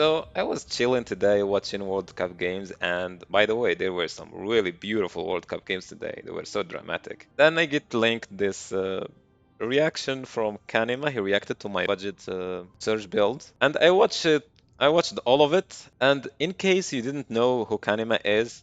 So I was chilling today watching World Cup games, and by the way, there were some really beautiful World Cup games today. They were so dramatic. Then I get linked this reaction from Kanima. He reacted to my budget surge build, and I watched it. I watched all of it, and in case you didn't know who Kanima is,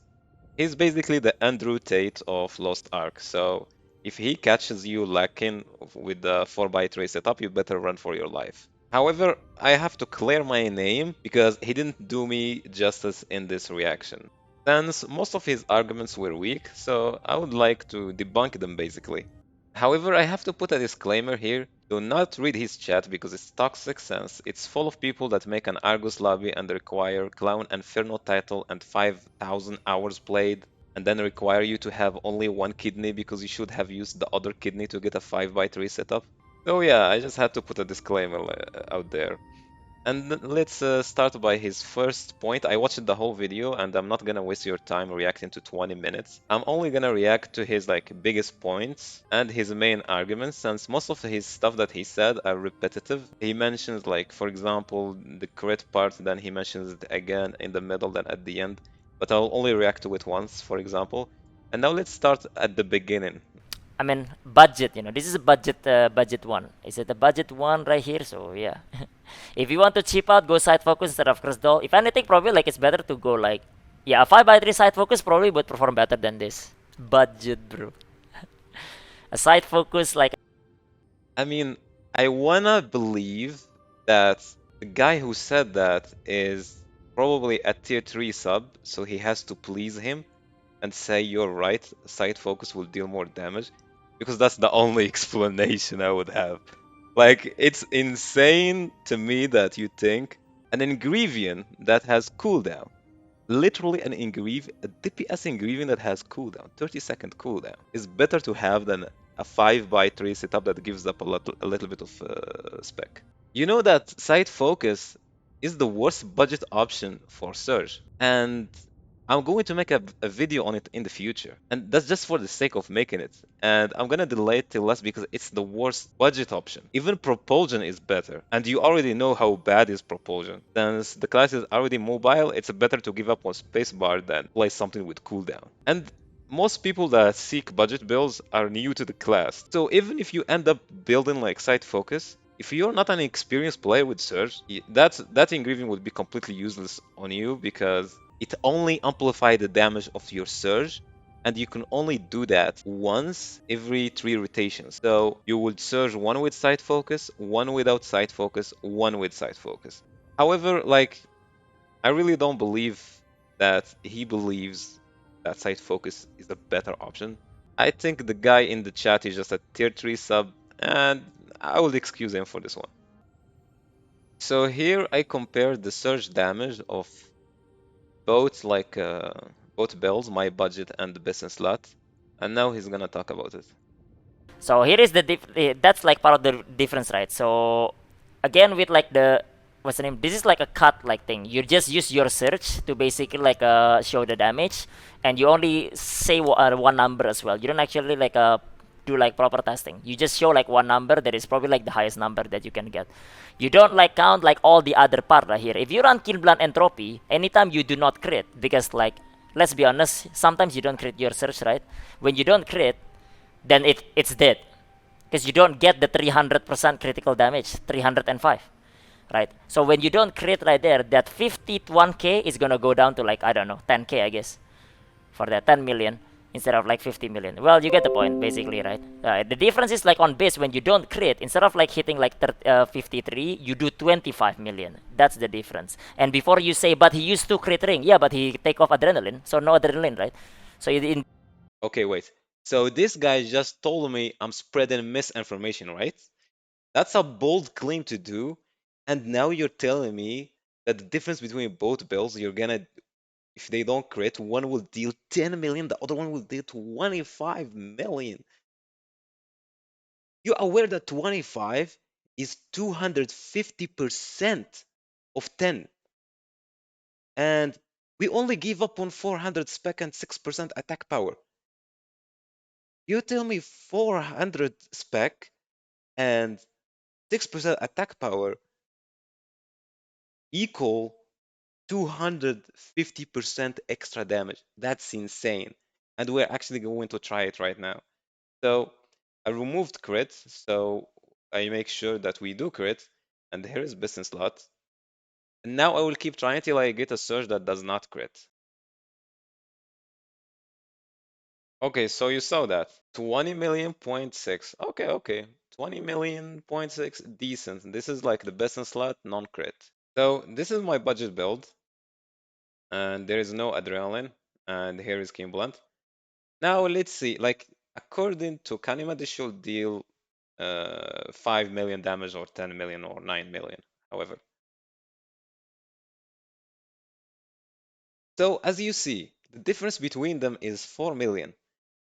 he's basically the Andrew Tate of Lost Ark. So if he catches you lacking with the 4x3 setup, you better run for your life. However, I have to clear my name because he didn't do me justice in this reaction. Since most of his arguments were weak, so I would like to debunk them basically. However, I have to put a disclaimer here. Do not read his chat because it's toxic sense. It's full of people that make an Argus lobby and require Clown Inferno title and 5,000 hours played, and then require you to have only one kidney because you should have used the other kidney to get a 5x3 setup. So yeah, I just had to put a disclaimer out there. And let's start by his first point. I watched the whole video and I'm not gonna waste your time reacting to 20 minutes. I'm only gonna react to his biggest points and his main arguments, since most of his stuff that he said are repetitive. He mentions for example, the crit part, then he mentions it again in the middle, then at the end. But I'll only react to it once, for example. And now let's start at the beginning. I mean, budget, this is a budget one. Is it a budget one right here? So yeah. If you want to cheap out, go side focus instead of crystal. If anything, probably it's better to go yeah, a 5x3 side focus probably would perform better than this. Budget, bro. A side focus I mean, I wanna believe that the guy who said that is probably a tier 3 sub, so he has to please him and say you're right, side focus will deal more damage, because that's the only explanation I would have. It's insane to me that you think an engraving that has cooldown, literally an engrave, a DPS engraving that has cooldown, 30-second cooldown, is better to have than a 5x3 setup that gives up a little bit of spec. You know that side focus is the worst budget option for Surge, and I'm going to make a video on it in the future, and that's just for the sake of making it. And I'm gonna delay it till last because it's the worst budget option. Even Propulsion is better, and you already know how bad is Propulsion. Since the class is already mobile, it's better to give up on spacebar than play something with cooldown. And most people that seek budget builds are new to the class, so even if you end up building side focus, if you're not an experienced player with Surge, that engraving would be completely useless on you because it only amplifies the damage of your Surge, and you can only do that once every 3 rotations. So you would Surge one with side focus, one without side focus, one with side focus. However, I really don't believe that he believes that side focus is a better option. I think the guy in the chat is just a tier 3 sub, and I will excuse him for this one. So here I compare the surge damage of both both builds, my budget and the business slot, and now he's gonna talk about it. so here is that's part of the difference, right? So again with the what's the name? This is like a cut thing. You just use your search to basically show the damage, and you only say one number as well. You don't actually do proper testing. You just show one number that is probably the highest number that you can get. You don't count all the other part right here. If you run kill blunt entropy, anytime you do not crit, because let's be honest, sometimes you don't crit your search, right? When you don't crit, then it's dead because you don't get the 300% critical damage, 305, right? So when you don't crit right there, that 51k is gonna go down to I don't know, 10k, I guess, for that 10 million instead of 50 million. Well, you get the point basically, right? The difference is on base, when you don't crit, instead of hitting 53, you do 25 million. That's the difference. And before you say, but he used to crit ring, yeah, but he take off adrenaline, so no adrenaline, right? So in Okay, wait. So this guy just told me I'm spreading misinformation, right? That's a bold claim to do, and now you're telling me that the difference between both builds, if they don't crit, one will deal 10 million, the other one will deal 25 million. You're aware that 25 is 250% of 10, and we only give up on 400 spec and 6% attack power. You tell me 400 spec and 6% attack power equal 250% extra damage. That's insane. And we're actually going to try it right now. So I removed crit, so I make sure that we do crit. And here is business slot. And now I will keep trying till I get a surge that does not crit. Okay, so you saw that. 20 million point six. Okay, okay. 20 million point six, decent. This is like the business slot, non-crit. So this is my budget build, and there is no adrenaline, and here is King Blunt. Now let's see, like according to kanima, this should deal 5 million damage or 10 million or 9 million, however. So as you see, the difference between them is 4 million.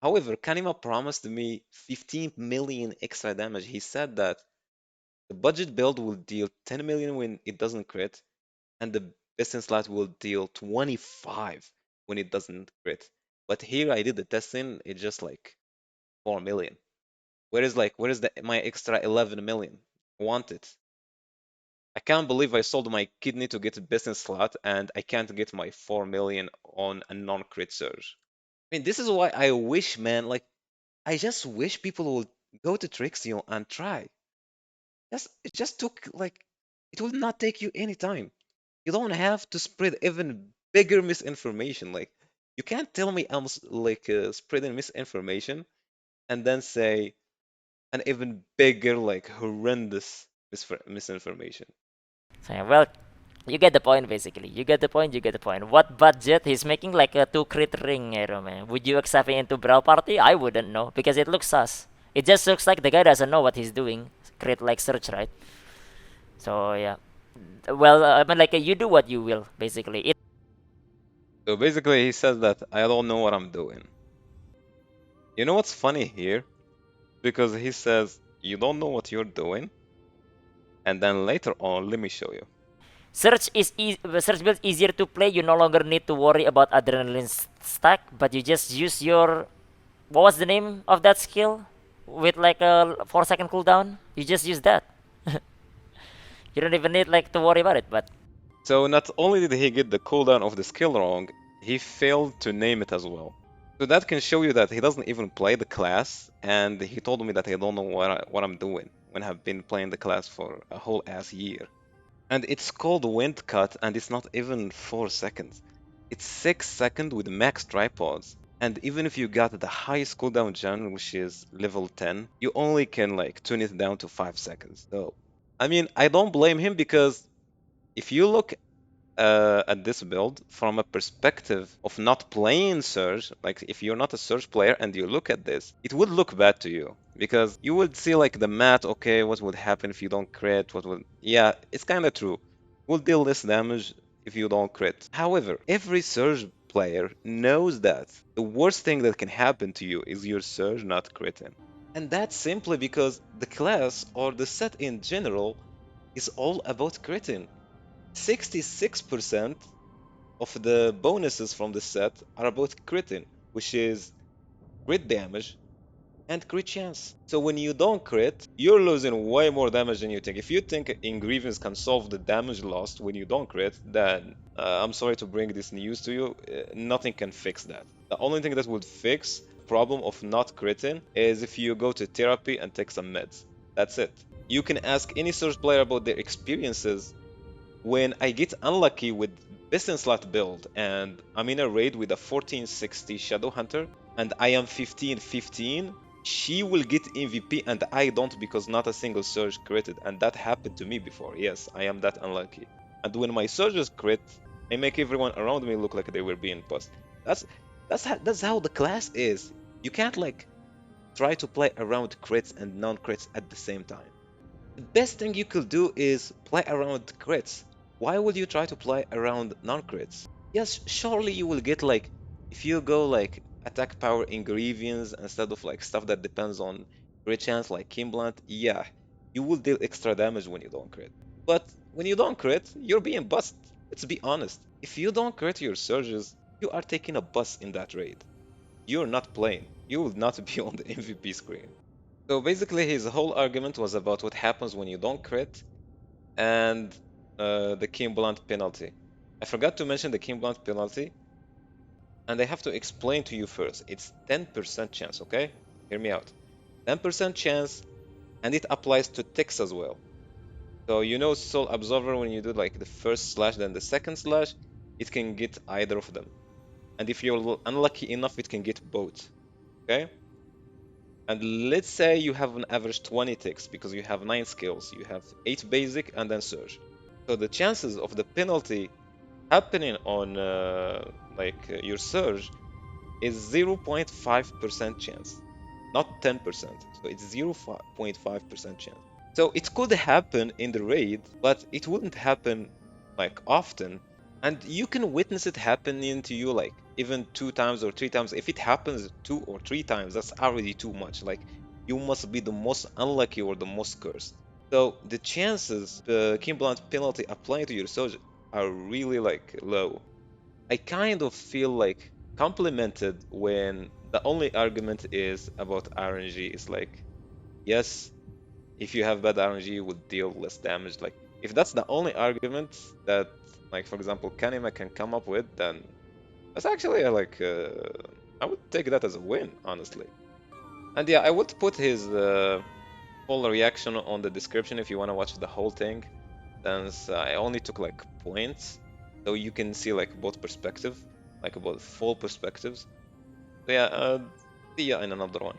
However, Kanima promised me 15 million extra damage. He said that the budget build will deal 10 million when it doesn't crit, and the business slot will deal 25 when it doesn't crit. But here I did the testing, it's just like 4 million. Where is my extra 11 million? I want it. I can't believe I sold my kidney to get a business slot and I can't get my 4 million on a non-crit surge. I mean, this is why I wish, man, like, I just wish people would go to Trixio and try. It just took, like, it will not take you any time. You don't have to spread even bigger misinformation. Like, you can't tell me I'm spreading misinformation and then say an even bigger, like, horrendous misinformation. So, yeah, well, you get the point basically. You get the point. You get the point. What budget? He's making like a two crit ring, man. Would you accept it into Brawl Party? I wouldn't know because it looks sus. It just looks like the guy doesn't know what he's doing. Crit like search, right? So yeah. Well, I mean, like you do what you will basically. So basically, he says that I don't know what I'm doing. You know what's funny here? Because he says, you don't know what you're doing, and then later on, let me show you. Search build easier to play. You no longer need to worry about adrenaline stack, but you just use your what was the name of that skill with like a 4 second cooldown? You just use that. You don't even need like to worry about it. But So not only did he get the cooldown of the skill wrong, he failed to name it as well. So that can show you that he doesn't even play the class, and he told me that I don't know what I'm doing when I've been playing the class for a whole ass year. And it's called wind cut, and it's not even 4 seconds. It's 6 seconds with max tripods. And even if you got the highest cooldown gen, which is level 10, you only can like tune it down to 5 seconds. So, I mean, I don't blame him because if you look at this build from a perspective of not playing Surge, like if you're not a Surge player and you look at this, it would look bad to you because you would see like the math, okay, what would happen if you don't crit? What would, yeah, it's kind of true. Will deal less damage if you don't crit. However, every Surge player knows that the worst thing that can happen to you is your Surge not critting. And that's simply because the class or the set in general is all about critting. 66% of the bonuses from the set are about critting, which is crit damage and crit chance. So when you don't crit, you're losing way more damage than you think. If you think engravings can solve the damage lost when you don't crit, then I'm sorry to bring this news to you, nothing can fix that. The only thing that would fix the problem of not critting is if you go to therapy and take some meds. That's it. You can ask any Surge player about their experiences when I get unlucky with business slot build and I'm in a raid with a 1460 Shadow Hunter and I am 1515, she will get MVP and I don't because not a single surge critted, and that happened to me before. Yes, I am that unlucky. And when my surges crit, I make everyone around me look like they were being buzzed. That's that's how the class is. You can't like try to play around crits and non-crits at the same time. The best thing you could do is play around crits. Why would you try to play around non-crits? Yes, surely you will get like, if you go like attack power ingredients instead of like stuff that depends on crit chance like Kimblant, yeah, you will deal extra damage when you don't crit. But when you don't crit, you're being bussed. Let's be honest. If you don't crit your surges, you are taking a bus in that raid. You're not playing. You will not be on the MVP screen. So basically, his whole argument was about what happens when you don't crit and the King Blunt penalty. I forgot to mention the king blunt penalty, and I have to explain to you first. It's 10% chance, okay? Hear me out. 10% chance, and it applies to ticks as well. So you know Soul Absorber, when you do like the first slash, then the second slash, it can get either of them. And if you're unlucky enough, it can get both. Okay? And let's say you have an average 20 ticks because you have 9 skills. You have 8 basic and then surge. So the chances of the penalty happening on your surge is 0.5% chance, not 10%. So it's 0.5% chance. So it could happen in the raid, but it wouldn't happen like often. And you can witness it happening to you like even 2 times or 3 times. If it happens 2 or 3 times, that's already too much. Like you must be the most unlucky or the most cursed. So the chances the King Blunt penalty applying to your Soji are really like low. I kind of feel like complimented when the only argument is about RNG. It's like, yes, if you have bad RNG, you would deal less damage. Like, if that's the only argument that, like, for example, Kanima can come up with, then that's actually I would take that as a win, honestly. And yeah, I would put his full reaction on the description if you want to watch the whole thing, since I only took like points, so you can see like both perspective, like both full perspectives. So yeah, see ya in another one.